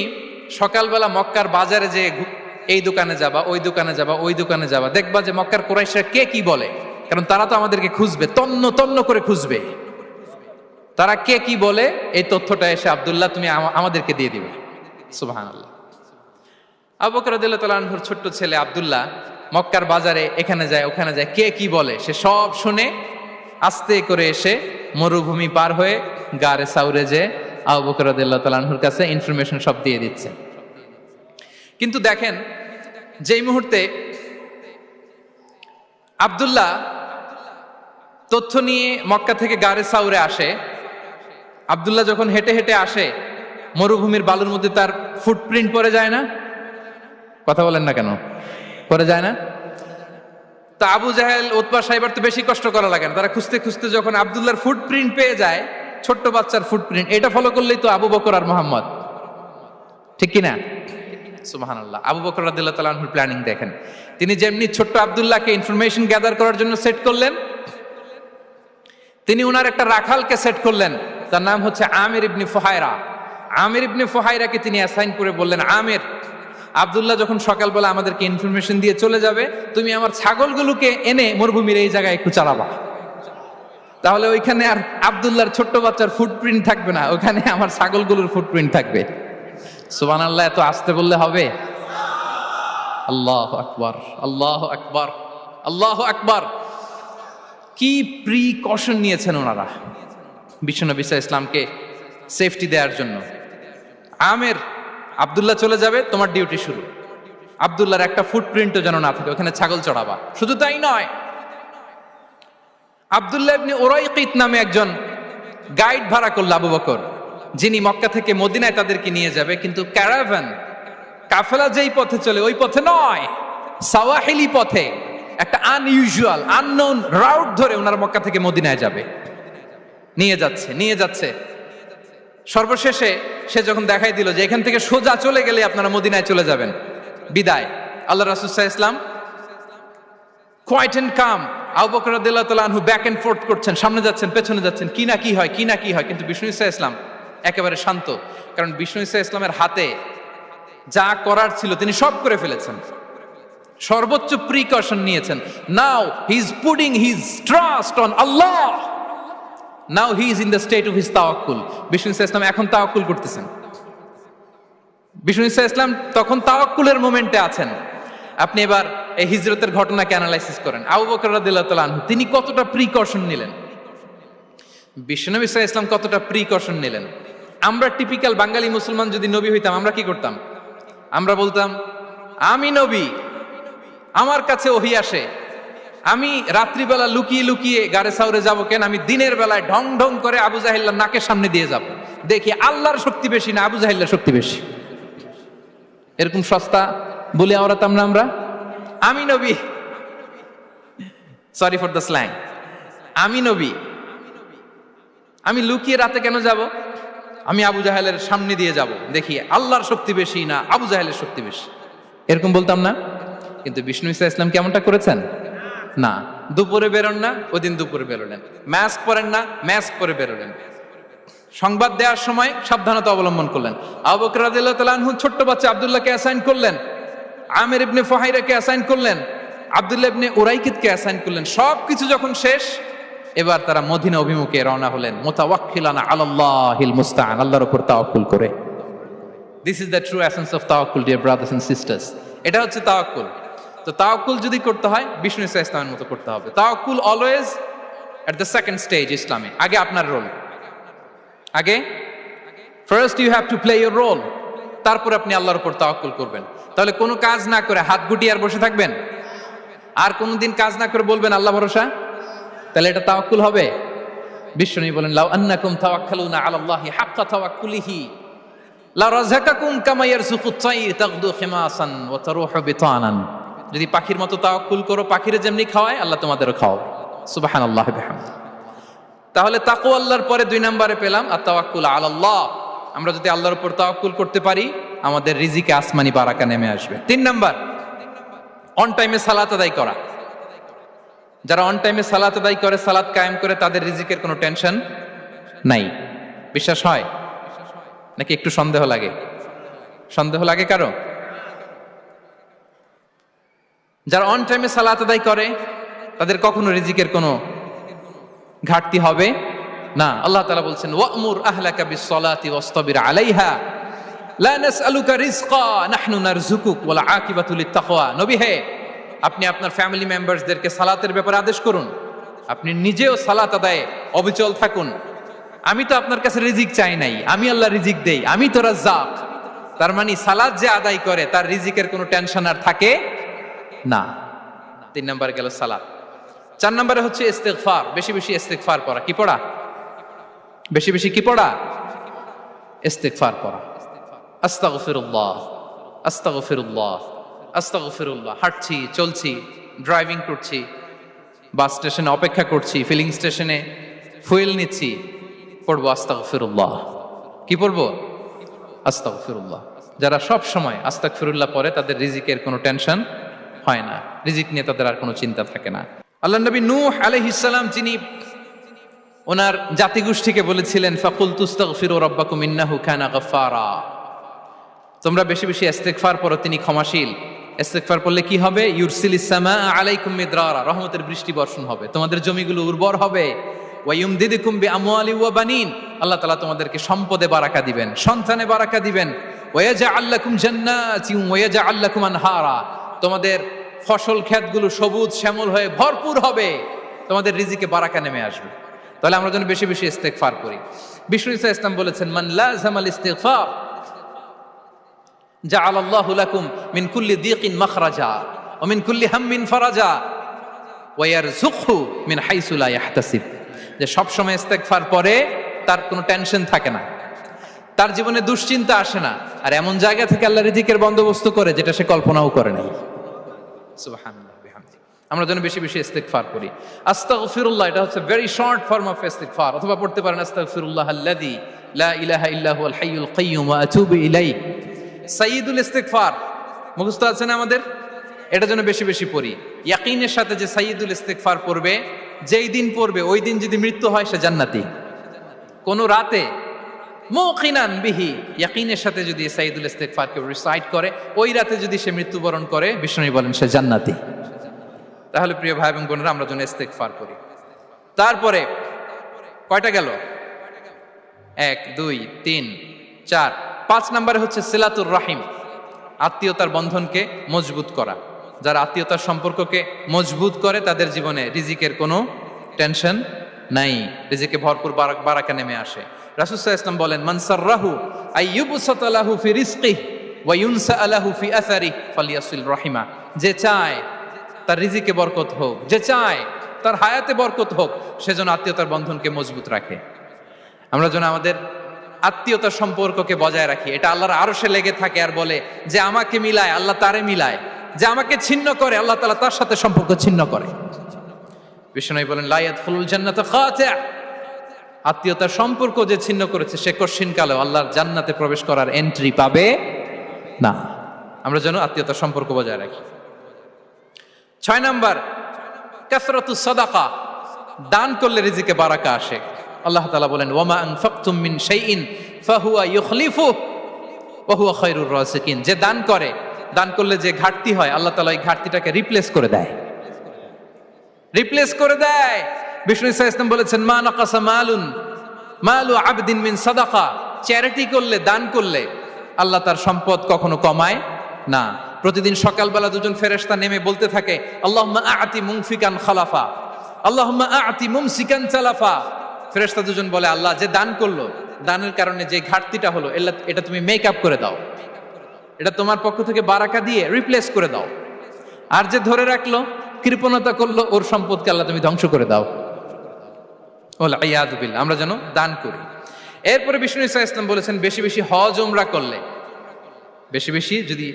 সকালবেলা মক্কার বাজারে যে এই দোকানে যাবা, ওই দোকানে যাবা, ওই দোকানে যাবা, দেখবা যে মক্কার কুরাইশরা কে কি বলে, কারণ তারা তো আমাদেরকে খুঁজবে, তন্ন তন্ন করে খুঁজবে। তারা কে কি বলে এই তথ্যটা এসে আব্দুল্লাহ তুমি আমাদেরকে দিয়ে দিবে। সুবহানাল্লাহ। আবু বকর রাদিয়াল্লাহু তাআলা আনহুর ছোট্ট ছেলে আব্দুল্লাহ মক্কার বাজারে এখানে যায় ওখানে যায়, কে কি বলে সে সব শুনে আস্তে করে এসে মরুভূমি পার হয়ে গারে সাউরে যে আবু বকর রাদিয়াল্লাহু তাআলা আনহুর কাছে ইনফরমেশন সব দিয়ে দিচ্ছে। কিন্তু দেখেন, যেই মুহূর্তে আব্দুল্লাহ তথ্য নিয়ে মক্কা থেকে গারে সাউরে আসে, আব্দুল্লাহ যখন হেঁটে হেঁটে আসে, মরুভূমির বালুর মধ্যে তার ফুটপ্রিন্ট পড়ে যায় না? কথা বলেন না কেন? পড়ে যায় না? তা আবু জাহেল, উতবা সাইবার তো বেশি কষ্ট করা লাগে না, তারা খুঁজতে খুঁজতে যখন আব্দুল্লাহর ফুটপ্রিন্ট পেয়ে যায়, ছোট্ট বাচ্চার ফুটপ্রিন্ট, এটা ফলো করলেই তো আবু বকর আর মুহাম্মদ, ঠিক কিনা? সুবহানাল্লাহ। আবু বকর রাদিয়াল্লাহু তাআলা আনহুর প্ল্যানিং দেখেন, তিনি যেমনি ছোট্ট আব্দুল্লাহকে ইনফরমেশন গ্যাদার করার জন্য সেট করলেন, তিনি উনার একটা রাখালকে সেট করলেন, তার নাম হচ্ছে আমির ইবনে ফুহায়রা। আমির ইবনে ফুহায়রাকে তিনি অ্যাসাইন করে বললেন, আমির, আব্দুল্লাহ যখন সকালবেলা আমাদেরকে ইনফরমেশন দিয়ে চলে যাবে, তুমি আমার ছাগলগুলোকে এনে মরুভূমির এই জায়গায় একটু চালাবা, তাহলে ওইখানে আর আব্দুল্লাহর ছোট্ট বাচ্চার ফুটপ্রিন্ট থাকবে না, ওখানে আমার ছাগলগুলোর ফুটপ্রিন্ট থাকবে। সুবহানাল্লাহ। এত আসতে বললে হবে? আল্লাহু আকবার, আল্লাহু আকবার, আল্লাহু আকবার। কি প্রিকশন নিয়েছেন ওনারা বিশ্বনবী সাল্লাল্লাহু আলাইহি ইসলামকে সেফটি দেওয়ার জন্য। আমের, আব্দুল্লাহ চলে যাবে, তোমার ডিউটি শুরু, আব্দুল্লাহর একটা ফুটপ্রিন্টও যেন না থাকে, ওখানে ছাগল চড়াবা। শুধু তাই নয়, আব্দুল্লাহ ইবনে উরাইকিত নামে একজন গাইড ভাড়া করল আবু বকর, যিনি মক্কা থেকে মদিনায় তাদেরকে নিয়ে যাবে, কিন্তু ক্যারাভান, কাফেলা যেই পথে চলে ওই পথে নয়, সাওয়াহিলি পথে, একটা আনইউজুয়াল আননোন রাউট ধরে ওনারা মক্কা থেকে মদিনায় যাবে। নিয়ে যাচ্ছে। সর্বশেষে সে যখন দেখাই দিল যে এখান থেকে সোজা চলে গেলে আপনারা মদিনায় চলে যাবেন, বিদায়। আল্লাহ রাসূল সাল্লাল্লাহু আলাইহি ওয়াসাল্লাম কোয়াইট এন্ড কাম, আবু বকর রাদিয়াল্লাহু তাআলা আনহু ব্যাক এন্ড ফোর্থ করছেন, সামনে যাচ্ছেন পেছনে যাচ্ছেন, কি না কি হয়। কিন্তু বিষ্ণু সাল্লাল্লাহু আলাইহি ওয়াসাল্লাম একেবারে শান্ত, কারণ বিষ্ণু সাল্লাল্লাহু আলাইহি ওয়াসাল্লামের হাতে যা করার ছিল তিনি সব করে ফেলেছেন, সর্বোচ্চ প্রিকশন নিয়েছেন। Now he is putting his trust on আল্লাহ, now he is in the state of his তাওয়াক্কুল। বিষ্ণু সাল্লাল্লাহু আলাইহি ওয়াসাল্লাম এখন তাওয়াক্কুল করতেছেন। বিষ্ণু সাল্লাল্লাহু আলাইহি ওয়াসাল্লাম তখন তাওয়াক্কুলের মোমেন্টে আছেন। আপনি এবার এই হিজরতের ঘটনাকে অ্যানালাইসিস করেন। আবু বকর রাদিয়াল্লাহু তাআলা আনহু তিনি কতটা প্রিকশন নিলেন, বিশ্বনবী সাল্লাল্লাহু আলাইহি ওয়াসাল্লাম কতটা প্রিকশন নিলেন। আমরা টিপিক্যাল বাঙালি মুসলমান যদি নবী হইতাম আমরা কি করতাম? আমরা বলতাম আমি নবী, আমার কাছে ওহী আসে, আমি রাত্রিবেলা লুকিয়ে লুকিয়ে গারে সাউরে যাব কেন, আমি দিনের বেলায় ঢং ঢং করে আবু জাহেলের নাকের সামনে দিয়ে যাব, দেখি আল্লাহর শক্তি বেশি না আবু জাহেলের শক্তি বেশি। এরকম সস্তা বলে আওড়াতাম না আমরা, আমি নবী, সরি ফর দ্য স্ল্যাং, আমি নবী, আমি লুকিয়ে রাতে কেন যাব, আমি আবু জাহেলের সামনে দিয়ে যাব, দেখি আল্লাহর শক্তি বেশি না আবু জাহেলের শক্তি বেশি, এরকম বলতাম না। কিন্তু বিষ্ণু ঈসা ইসলাম কেমনটা করেছেন? না, দুপুরে বেরোন না, ওই দিন দুপুরে বেরোলেন। মাস্ক পরেন না, মাস্ক পরে বেরোলেন। সংবাদ দেওয়ার সময় সাবধানতা অবলম্বন করলেন। আবু বকর রাদিয়াল্লাহু তাআলা আনহু ছোট্ট বাচ্চা আব্দুল্লাহকে অ্যাসাইন করলেন, আমির ইবনে ফুহাইরাকে অ্যাসাইন করলেন, আব্দুল্লাহ ইবনে উরাইকিতকে অ্যাসাইন করলেন। সবকিছু যখন শেষ, এবার তারা মদিনা অভিমুখে রওনা হলেন, মুতাওয়াক্কিলান আলাল্লাহিল মুস্তাআন, আল্লাহর উপর তাওয়াক্কুল করে। This is the true essence of তাওয়াক্কুল, ডিয়ার ব্রাদার্স এন্ড সিস্টার্স। এটা হচ্ছে তাওয়াক্কুল। তো তাওয়াক্কুল যদি করতে হয় বিষ্ণু ঈসা ইসলামের মতো করতে হবে। তাওয়াক্কুল always at the second stage ইসলামে। আগে আপনার রোল, আগে first you have to play your role, তারপর আপনি আল্লাহর উপর তাওয়াক্কুল করবেন। তাহলে কোনো কাজ না করে হাত গুটিয়ে আর বসে থাকবেন, আর কোনোদিন কাজ না করে বলবেন আল্লাহ ভরসা, তাহলে এটা তাওয়াক্কুল হবে? বিশ্বনবী বলেন লাউ আন্নাকুম তাওয়াক্কালুনা আলাল্লাহি হাক্কা তাওয়াক্কুলিহি লা রাযাকাকুম কামা ইয়ারযুকুত তায়র তাগদু খিমাসান ওয়া তারুহু বিতানান। যদি পাখির মতো তাওয়াক্কুল করো, পাখিরে যেমনি খাওয়ায় আল্লাহ তোমাদেরও খাওয়াবে। সুবহানাল্লাহি ওয়া বিহামদিহি। তাহলে তাকওয়া আল্লাহর পরে 2 নম্বরে পেলাম আত তাওয়াক্কুল আলাল্লাহ। আমরা যদি আল্লাহর উপর তাওয়াক্কুল করতে পারি, আমাদের রিজিকে আসমানি বারাকা নেমে আসবে। 3 নাম্বার, অন টাইমে সালাত আদায় করা। যারা অন টাইমে সালাত আদায় করে, সালাত কায়েম করে, তাদের রিজিকের কোনো টেনশন নাই। বিশ্বাস হয় নাকি একটু সন্দেহ লাগে? সন্দেহ লাগে কারো? যারা অন টাইমে সালাত আদায় করে তাদের কখনো রিজিকের কোনো ঘাটতি হবে না। আল্লাহ তাআলা বলছেন ওয়া'মুর আহলাকা বিস-সালাতি ওয়াসতাবির আলাইহা লা নাসআলুকা রিজকা নাহনু নারযুকুক ওয়াল আকিবাতু লিত-তাকওয়া। নবী হে, আপনি আপনার ফ্যামিলি মেম্বারসদেরকে সালাতের ব্যাপারে আদেশ করুন, আপনি নিজেও সালাত আদায়ে অবিচল থাকুন। আমি তো আপনার কাছে রিজিক চাই নাই, আমি আল্লাহ রিজিক দেই, আমি তো রাজ্জাক। তার মানে সালাত যে আদায় করে তার রিজিকের কোনো টেনশন আর থাকে না। 3 নম্বরে গেল সালাত। 4 নম্বরে হচ্ছে ইস্তিগফার। বেশি বেশি ইস্তিগফার পড়া। কি পড়া? বেশি বেশি কি পড়া? ইস্তিগফার পড়া। আস্তাগফিরুল্লাহ, আস্তাগফিরুল্লাহ, আস্তাগফিরুল্লাহ। হাঁটছি, চলছি, ড্রাইভিং করছি, বাস স্টেশনে অপেক্ষা করছি, ফিলিং স্টেশনে ফুয়েল নিচ্ছি, পড়বো আস্তাগফিরুল্লাহ। কি পড়বো? আস্তাগফিরুল্লাহ। যারা সব সময় আস্তাগফিরুল্লাহ পড়ে তাদের রিজিকের কোনো টেনশন হয় না, রিজিক নিয়ে তাদের আর কোনো চিন্তা থাকে না। আল্লাহ নবী নূহ আলাইহিস সালাম, যিনি ওনার জাতিগোষ্ঠীকে বলেছিলেন ফাকুলতু আস্তাগফিরু রাব্বাকুম ইন্নাহু কানা গাফফারা, তোমরা বেশি বেশি ইস্তিগফার পড়ো, তিনি ক্ষমাশীল। ইস্তিগফার পড়লে কি হবে? ইউরসিলিস সামা আলাইকুম মিদরারা, রহমতের বৃষ্টি বর্ষণ হবে, তোমাদের জমিগুলো উর্বর হবে। ওয়া ইউমদিদুকুম বিআমওয়ালি ওয়া বানিন, আল্লাহ তাআলা তোমাদেরকে সম্পদে বারাকা দিবেন, সন্তানে বারাকা দিবেন। ওয়া ইয়াজআল লাকুম জান্নাতিন ওয়া ইয়াজআল লাকুম আনহারা, তোমাদের ফসল ক্ষেতগুলো সবুজ শ্যামল হয়ে ভরপুর হবে, তোমাদের রিজিকে বারাকা নেমে আসবে। তাহলে আমরা যেন বেশি বেশি ইস্তিগফার করি। বিষ্ণু ঈসা ইসলাম বলেছেন মান লাযামাল ইস্তিগফার জাআলাল্লাহু লাকুম মিন কুল্লি দিকিন মাখরাজা ওয়া মিন কুল্লি হাম্মিন ফারাজা ওয়া ইয়ারযুকহু মিন হাইসু লা ইয়াহতাসিব। যে সব সময় ইস্তিগফার পরে তার কোনো টেনশন থাকে না, তার জীবনে দুশ্চিন্তা আসে না, আর এমন জায়গা থেকে আল্লাহ রিজিকের বন্দোবস্ত করে যেটা সে কল্পনাও করে নাই। সুবহানাল্লাহ বিহামদিহি। আমরা যেন বেশি বেশি ইস্তিগফার করি। আস্তাগফিরুল্লাহ, এটা হচ্ছে ভেরি শর্ট ফর্ম অফ ইস্তিগফার। অথবা পড়তে পারেন আস্তাগফিরুল্লাহ আল্লাযী লা ইলাহা ইল্লা হুয়াল হাইয়ুল কাইয়্যুম ওয়া আতুবু ইলাইহি। সাইয়্যিদুল ইস্তিগফার মুখস্থ আছে না আমাদের? এটা যেন বেশি বেশি পড়ি। ইয়াকিনের সাথে যে সাইয়্যিদুল ইস্তিগফার পড়বে, যেই দিন পড়বে ওই দিন যদি মৃত্যু হয় সে জান্নাতি। কোন রাতে মুকিনান বিহি, ইয়াকিনের সাথে যদি সাইয়্যিদুল ইস্তিগফারকে রিসাইট করে, ওই রাতে যদি সে মৃত্যুবরণ করে, বিষ্ণু বলেন সে জান্নাতি। তাহলে প্রিয় ভাই এবং বোনেরা, আমরা যেন ইস্তিগফার করি। তারপরে কয়টা গেল? 1 2 3 4 5 নম্বরে হচ্ছে সিলাতুর রাহিম, আত্মীয়তার বন্ধনকে মজবুত করা। যারা আত্মীয়তার সম্পর্ককে মজবুত করে তাদের জীবনে রিজিকের কোনো টেনশন নাই, রিজিকে ভরপুর বারাকা নেমে আসে। রাসূল সাল্লাল্লাহু আলাইহি ওয়াসাল্লাম বলেন, মান সাররাহু আইয়ুবসাতা লাহু ফি রিজকিহি ওয়া ইউনসা লাহু ফি আসারিহি ফালিয়াসিল রাহিমা। যে চায় তার রিজিকে বরকত হোক, যে চায় তার হায়াতে বরকত হোক, সেজন্য আত্মীয়তার বন্ধনকে মজবুত রাখে। আমরা যেন আমাদের আত্মীয়তার সম্পর্ককে বজায় রাখি। এটা আল্লাহর আরশে লেগে থাকে আর বলে যে আমাকে মিলায় আল্লাহ তারে মিলায়, যে আমাকে ছিন্ন করে আল্লাহ তাআলা তার সাথে সম্পর্ক ছিন্ন করে। বিষ্ণু বলেন, লা ইয়াদখুলুল জান্নাতা খাতি', আত্মীয়তার সম্পর্ক যে ছিন্ন করেছে সে কশিনকালেও আল্লাহর জান্নাতে প্রবেশ করার এন্ট্রি পাবে না। আমরা যেন আত্মীয়তার সম্পর্ক বজায় রাখি। 6 নাম্বার, কাসরাতুস সাদাকা, দান করলে রিজিকে বারাকা আসে। আল্লাহ তাআলা বলেন, ওয়ামা আনফাকতুম মিন শাইইন ফাহুয়া ইউখলিফুহু ওয়া হুয়া খায়রুর রাযিকিন। যে দান করে, দান করলে যে ঘাটতি হয় আল্লাহ তাআলা এই ঘাটতিটাকে রিপ্লেস করে দেয়, রিপ্লেস করে দেয়। বিষ্ণু সাল্লাল্লাহু আলাইহি ওয়াসাল্লাম বলেছেন, মা নাকাসা মালু আবদিন মিন সাদাকা, চ্যারিটি করলে, দান করলে আল্লাহ তার সম্পদ কখনো কমায় না। প্রতিদিন সকালবেলা দুজন ফেরেশতা নেমে বলতে থাকে, আল্লাহুম্মা আ'তি মুনফিকান খালাফা, আল্লাহুম্মা আ'তি মুমসিকান চালাফা। ফেরেশতা দুজন বলে, আল্লাহ যে দান করলো, দানের কারণে যে ঘাটতিটা হলো এটা তুমি মেক আপ করে দাও, এটা তোমার পক্ষ থেকে বারাকা দিয়ে রিপ্লেস করে দাও। আর যে ধরে রাখলো, কৃপণতা করলো, ওর সম্পদকে আল্লাহ তুমি ধ্বংস করে দাও। ওয়াল ইয়াদু বিল্লাহ। আমরা যেন দান করি। এরপরে বিষ্ণু সাল্লাল্লাহু আলাইহি ওয়াসাল্লাম বলেছেন, বেশি বেশি হজ উমরা করলে, বেশি বেশি যদি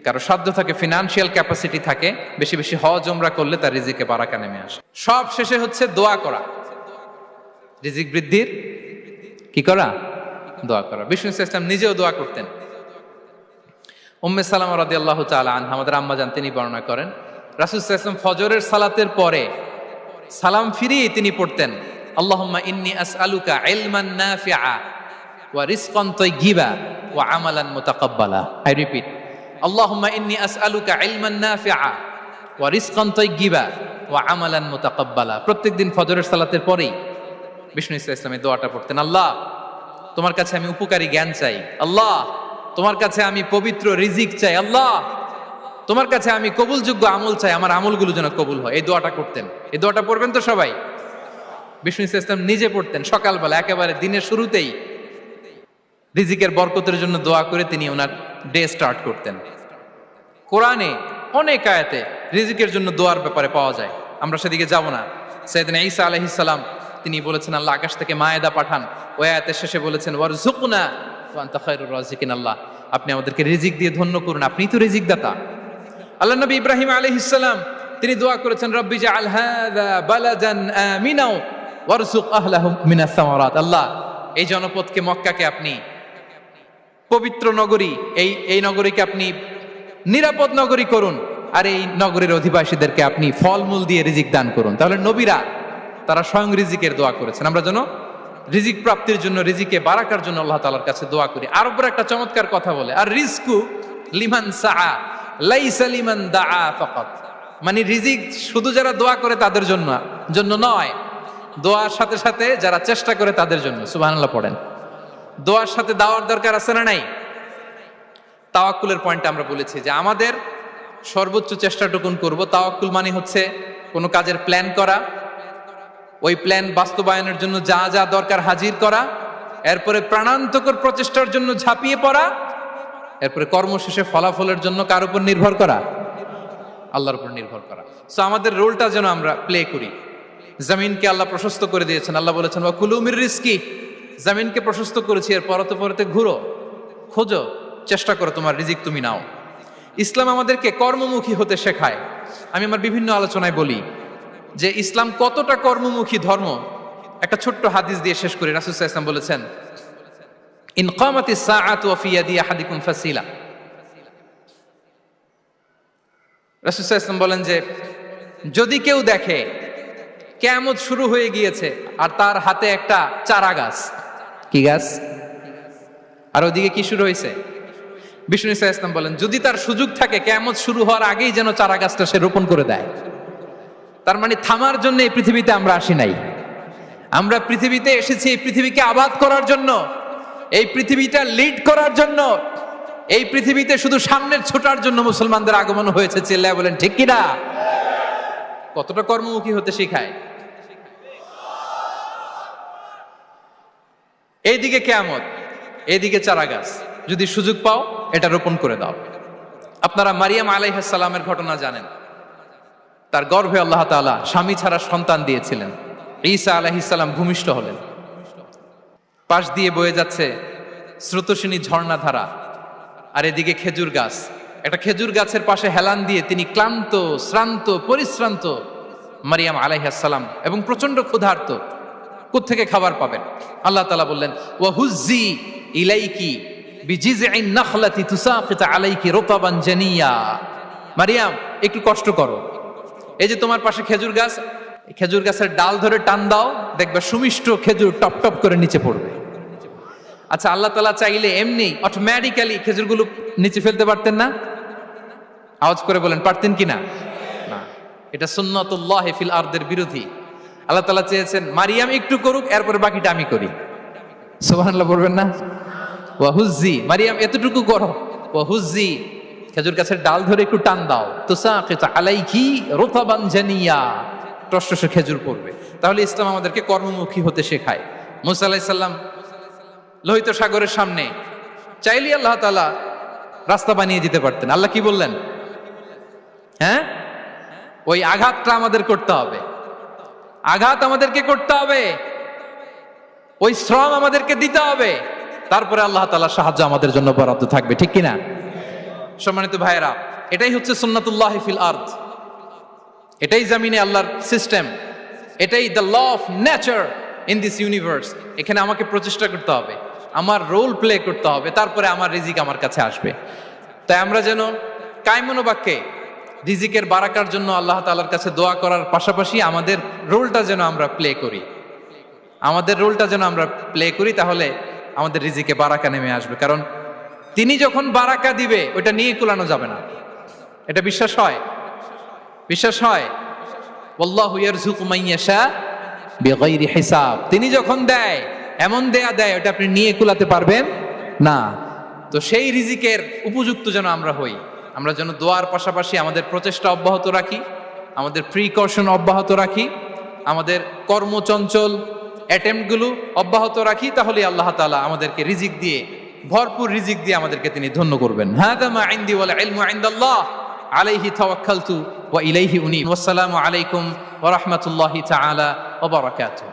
কারো সাধ্য থাকে, ফিনান্সিয়াল ক্যাপাসিটি থাকে, বেশি বেশি হজ উমরা করলে তার রিজিকে বারাকা নেমে আসে। সব শেষে হচ্ছে দোয়া করা, রিজিক বৃদ্ধির কি করা? দোয়া করা। বিষ্ণু সাল্লাল্লাহু আলাইহি ওয়াসাল্লাম নিজেও দোয়া করতেন। উম্মে সালামা রাদিয়াল্লাহু তাআলা আনহা, আমাদের আম্মা জান, তিনি বর্ণনা করেন, রাসূল সাল্লাল্লাহু আলাইহি ওয়াসাল্লাম ফজরের সালাতের পরে সালাম ফিরিয়ে তিনি পড়তেন, আল্লাহুম্মা ইন্নী আসআলুকা ইলমান নাফিআ ওয়া রিজকান তাইয়্যিবা ওয়া আমালান মুতাকাব্বালা। আই রিপিট, আল্লাহুম্মা ইন্নী আসআলুকা ইলমান নাফিআ ওয়া রিজকান তাইয়্যিবা ওয়া আমালান মুতাকাব্বালা। প্রত্যেকদিন ফজরের সালাতের পরেই বিষ্ণু ইসলামের দোয়াটা পড়তেন, আল্লাহ তোমার কাছে আমি উপকারী জ্ঞান চাই, আল্লাহ তোমার কাছে আমি পবিত্র রিজিক চাই, আল্লাহ তোমার কাছে আমি কবুলযোগ্য আমল চাই, আমার আমলগুলো যেন কবুল হয়। এই দোয়াটা করতেন। এই দোয়াটা পড়বেন তো সবাই। বিষ্ণু ইসলাম নিজে পড়তেন সকালবেলা, একেবারে দিনের শুরুতেই রিজিকের বরকতের জন্য দোয়া করে তিনি ওনার ডে স্টার্ট করতেন। কোরআনে অনেক আয়াতে রিজিকের জন্য দোয়ার ব্যাপারে পাওয়া যায়, আমরা সেদিকে যাব না। সাইয়েদনা ঈসা আলাইহিস সালাম তিনি বলেছেন, আল্লাহ আকাশ থেকে মায়েদা পাঠান। ওই আয়াতের শেষে বলেছেন, ওয়ারযুকনা ওয়া আনতা খায়রুর রাযিকিন, আল্লাহ আপনি আমাদেরকে রিজিক দিয়ে ধন্য করুন, আপনিই তো রিজিক দাতা। আল্লাহ নবী ইব্রাহিম আলাইহিস সালাম তিনি দোয়া করেছেন, রব্বি জাআল হাযা বালাদান আমিনা ওয়ারযুক আহলাহু মিনাস সামারাত, আল্লাহ এই জনপদকে, মক্কাকে আপনি পবিত্র নগরী, এই নগরীকে আপনি নিরাপদ নগরী করুন, আর এই নগরীর অধিবাসীদেরকে আপনি ফলমূল দিয়ে রিজিক দান করুন। তাহলে নবীরা তারা স্বয়ং রিজিকের দোয়া করেছেন। আমরা যেন রিজিক প্রাপ্তির জন্য, রিজিকে বারাকার জন্য আল্লাহ তাআলার কাছে দোয়া করি। আর উপর একটা চমৎকার কথা বলে, আর রিজকু লিমান সাআ লাইসা লিমান দাআ ফাকাত, মানে রিজিক শুধু যারা দোয়া করে তাদের জন্য নয়, দোয়ার সাথে সাথে যারা চেষ্টা করে তাদের জন্য। সুবহানাল্লাহ পড়েন। দোয়ার সাথে দাওয়ার দরকার আছে না নাই? তাওয়াক্কুলের পয়েন্টটা আমরা বলেছি যে আমাদের সর্বোচ্চ চেষ্টাটুকুন করব। তাওয়াক্কুল মানে হচ্ছে কোনো কাজের প্ল্যান করা, ওই প্ল্যান বাস্তবায়নের জন্য যা যা দরকার হাজির করা, এরপরে প্রাণান্তকর প্রচেষ্টার জন্য ঝাঁপিয়ে পড়া, এরপরে কর্মশেষে ফলাফলের জন্য কার উপর নির্ভর করা? আল্লাহর উপর নির্ভর করা। সো আমাদের রোলটা যেন আমরা প্লে করি। জমিনকে আল্লাহ প্রশস্ত করে দিয়েছেন, আল্লাহ বলেছেন ওয়া কুলু মির রিজকি, জমিনকে প্রশস্ত করেছি, এর পরতে পরতে ঘুরো, খোঁজো, চেষ্টা করো তোমার রিজিক তুমি নাও। ইসলাম আমাদেরকে কর্মমুখী হতে শেখায়। আমি আমার বিভিন্ন আলোচনায় বলি যে ইসলাম কতটা কর্মমুখী ধর্ম। একটা ছোট্ট হাদিস দিয়ে শেষ করি। রাসূল সাল্লাল্লাহু আলাইহি ওয়াসাল্লাম বলেছেন, ইন কামাতিস সাআতু ওয়া ফি ইয়াদি আহাদিকুম ফাসিলা। রাসূল সাল্লাল্লাহু আলাইহি ওয়াসাল্লাম বলেন যে যদি কেউ দেখে কিয়ামত শুরু হয়ে গিয়েছে আর তার হাতে একটা চারা গাছ, কি গাছ, আর ওদিকে কি শুরু হয়েছে, বিষ্ণু সাল্লাল্লাহু আলাইহি ওয়াসাল্লাম বলেন যদি তার সুযোগ থাকে কিয়ামত শুরু হওয়ার আগেই যেন চারা গাছটা সে রোপণ করে দেয়। তার মানে থামার জন্য এই পৃথিবীতে আমরা আসি নাই। আমরা পৃথিবীতে এসেছি এই পৃথিবীকে আবাদ করার জন্য, এই পৃথিবীটা লিড করার জন্য। এই পৃথিবীতে শুধু সামনের ছোটার জন্য মুসলমানদের আগমন হয়েছে। চিল্লায় বলেন ঠিক কিনা? কতটা কর্মমুখী হতে শেখায়। এইদিকে কিয়ামত, এইদিকে চারা গাছ, যদি সুযোগ পাও এটা রোপণ করে দাও। আপনারা মারিয়াম আলাইহিস সালামের ঘটনা জানেন। তার গর্ভে আল্লাহ তাআলা স্বামী ছাড়া সন্তান দিয়েছিলেন। ঈসা আলাইহিস সালাম ভূমিষ্ঠ হলেন। পাশ দিয়ে বয়ে যাচ্ছে স্রোতস্বিনী ঝর্ণাধারা, আর এদিকে খেজুর গাছ। একটা খেজুর গাছের পাশে হেলান দিয়ে তিনি ক্লান্ত, শ্রান্ত, পরিশ্রান্ত মারিয়াম আলাইহিস সালাম, এবং প্রচন্ড ক্ষুধার্ত। কোত্থেকে খাবার পাবেন? আল্লাহ তাআলা বললেন, ওয়া হুজ্জি ইলাইকি বিজিযইন নাখলাতি তুসাকিত আলাইকি রুতাবান জানিয়া। মারিয়াম, একটু কষ্ট করো। এই যে তোমার পাশে খেজুর গাছ, খেজুর গাছের ডাল ধরে টান দাও, দেখবে সুমিষ্ট খেজুর টপ টপ করে নিচে পড়বে। আচ্ছা, আল্লাহ তাআলা চাইলে এমনি অটোমেটিক্যালি খেজুরগুলো নিচে ফেলতে পারতেন না? আওয়াজ করে বলেন, পারতেন কি না? না, এটা সুন্নাতুল্লাহ ফিল আরদের বিরোধী। আল্লাহ তাআলা চেয়েছেন মারিয়াম একটু করুক, এরপরে বাকিটা আমি করি। সুবহানাল্লাহ বলবেন না? ওয়া হুজ্জি, মারিয়াম এতটুকু করো। ওয়া হুজ্জি, খেজুর গাছের ডাল ধরে একটু টান দাও, তুসাকিত আলাইকি রুতাবান জানিয়া, টসটসে খেজুর পড়বে। তাহলে ইসলাম আমাদেরকে কর্মমুখী হতে শেখায়। মুসা আলাইহিস সালাম লোহিত সাগরের সামনে চাইলে আল্লাহ তাআলা রাস্তা বানিয়ে দিতে পারতেন। আল্লাহ কি বললেন? হ্যাঁ, ওই আঘাতটা আমাদের করতে হবে, আঘাত আমাদেরকে করতে হবে, ওই শ্রম আমাদেরকে দিতে হবে, তারপরে আল্লাহ তাআলার সাহায্য আমাদের জন্য বরাদ্দ থাকবে। ঠিক কিনা? সম্মানিত ভাইয়েরা, এটাই হচ্ছে সুন্নাতুল্লাহ ফিল আরদ। এটাই জামিনে আল্লাহর সিস্টেম, এটাই the law of nature in this universe. এখানে আমাকে প্রচেষ্টা করতে হবে, আমার রোল প্লে করতে হবে, তারপরে আমার রিজিক আমার কাছে আসবে। তাই আমরা যেন কায়মনোবাক্যে রিজিকের বারাকার জন্য আল্লাহ তাআলার কাছে দোয়া করার পাশাপাশি আমাদের রোলটা যেন আমরা প্লে করি, আমাদের রোলটা যেন আমরা প্লে করি, তাহলে আমাদের রিজিকে বারাকা নেমে আসবে। কারণ তিনি যখন বারাকা দিবে ওইটা নিয়ে কুলানো যাবে না। এটা বিশ্বাস হয়? বিশ্বাস হয়? ওয়াল্লাহু ইয়ারযুকু মান ইয়াশা বিগাইরি হিসাব। তিনি যখন দেয় এমন দেয়া দেয় ওটা আপনি নিয়ে কুলাতে পারবেন না। তো সেই রিজিকের উপযুক্ত যেন আমরা হই। আমরা যেন দোয়ার পাশাপাশি আমাদের প্রচেষ্টা অব্যাহত রাখি, আমাদের প্রিকশন অব্যাহত রাখি, আমাদের কর্মচঞ্চল অ্যাটেম্পটগুলো অব্যাহত রাখি, তাহলে আল্লাহ তাআলা আমাদেরকে রিজিক দিয়ে, ভরপুর রিজিক দিয়ে আমাদেরকে তিনি ধন্য করবেন। হাদা মা ইনদি ওয়াল ইলমু ইনদাল্লাহ আলাইহি তাওয়াক্কালতু ওয়া ইলাইহি উনীব। ওয়াসসালামু আলাইকুম ওয়া রাহমাতুল্লাহি তাআলা ওয়া বারাকাতুহু।